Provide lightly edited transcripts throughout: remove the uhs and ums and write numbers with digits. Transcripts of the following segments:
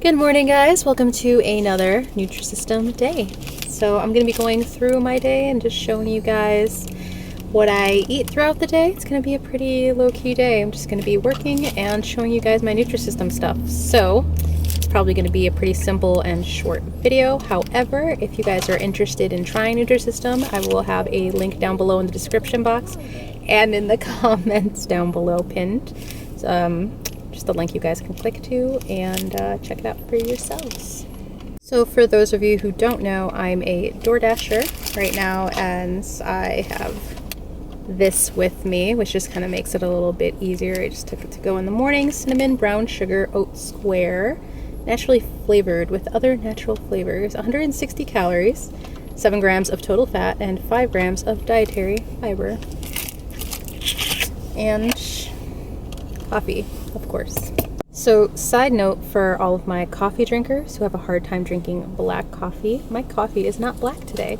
Good morning, guys. Welcome to another Nutrisystem day. So I'm going to be going through my day and just showing you guys what I eat throughout the day. It's going to be a pretty low-key day. I'm just going to be working and showing you guys my Nutrisystem stuff. So it's probably going to be a pretty simple and short video. However, if you guys are interested in trying Nutrisystem, I will have a link down below in the description box and in the comments down below pinned. Just a link you guys can click to and check it out for yourselves. So for those of you who don't know, I'm a DoorDasher right now, and I have this with me, which just kind of makes it a little bit easier. I just took it to go in the morning. Cinnamon brown sugar oat square, naturally flavored with other natural flavors, 160 calories, 7 grams of total fat, and 5 grams of dietary fiber. And coffee, of course. So side note for all of my coffee drinkers who have a hard time drinking black coffee, my coffee is not black today.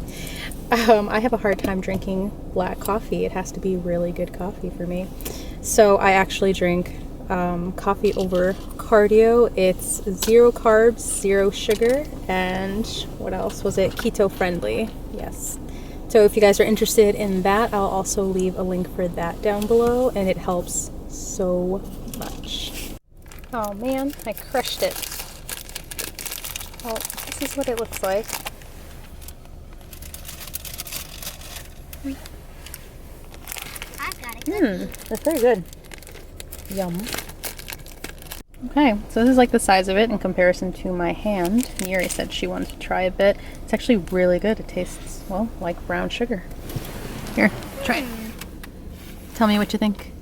I have a hard time drinking black coffee. It has to be really good coffee for me. So I actually drink coffee over cardio. It's 0 carbs, 0 sugar, and what else was it? Keto friendly. Yes. So if you guys are interested in that, I'll also leave a link for that down below, and it helps so much. Oh man, I crushed it. Well, this is what it looks like. I've got it. That's very good. Yum. Okay, so this is like the size of it in comparison to my hand. Yuri said she wanted to try a bit. It's actually really good. It tastes, well, like brown sugar. Here, try it. Tell me what you think.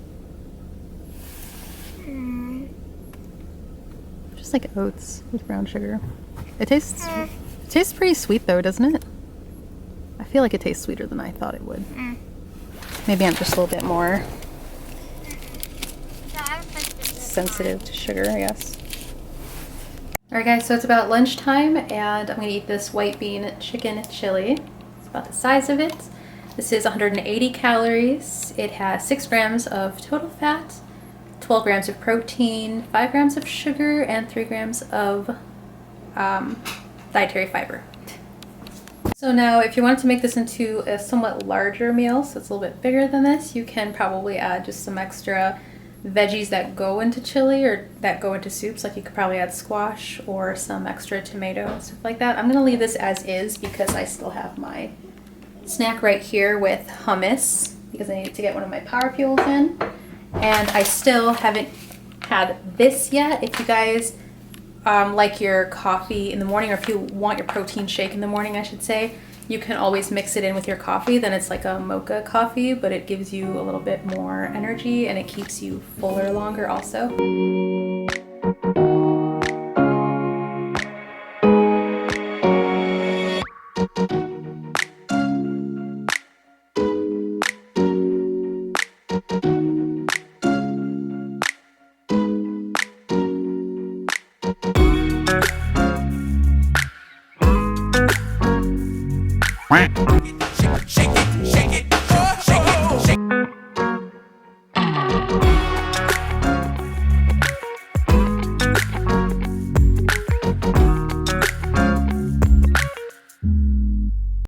Just like oats with brown sugar. It tastes pretty sweet though, doesn't it? I feel like it tastes sweeter than I thought it would. Maybe I'm just a little bit more sensitive to sugar, I guess. Alright guys, so it's about lunchtime and I'm going to eat this white bean chicken chili. It's about the size of it. This is 180 calories. It has 6 grams of total fat, 12 grams of protein, 5 grams of sugar, and 3 grams of dietary fiber. So now if you wanted to make this into a somewhat larger meal, so it's a little bit bigger than this, you can probably add just some extra veggies that go into chili or that go into soups. Like you could probably add squash or some extra tomato and stuff like that. I'm going to leave this as is because I still have my snack right here with hummus because I need to get one of my power fuels in. And I still haven't had this yet. If you guys like your coffee in the morning, or if you want your protein shake in the morning, I should say, you can always mix it in with your coffee. Then it's like a mocha coffee, but it gives you a little bit more energy and it keeps you fuller longer also.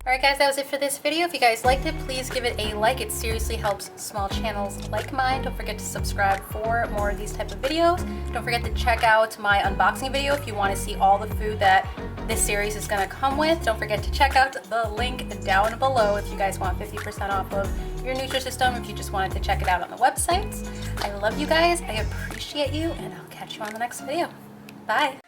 Alright guys, that was it for this video. If you guys liked it, please give it a like. It seriously helps small channels like mine. Don't forget to subscribe for more of these type of videos. Don't forget to check out my unboxing video if you want to see all the food that this series is going to come with. Don't forget to check out the link down below if you guys want 50% off of your Nutrisystem, if you just wanted to check it out on the website. I love you guys. I appreciate you, and I'll catch you on the next video. Bye.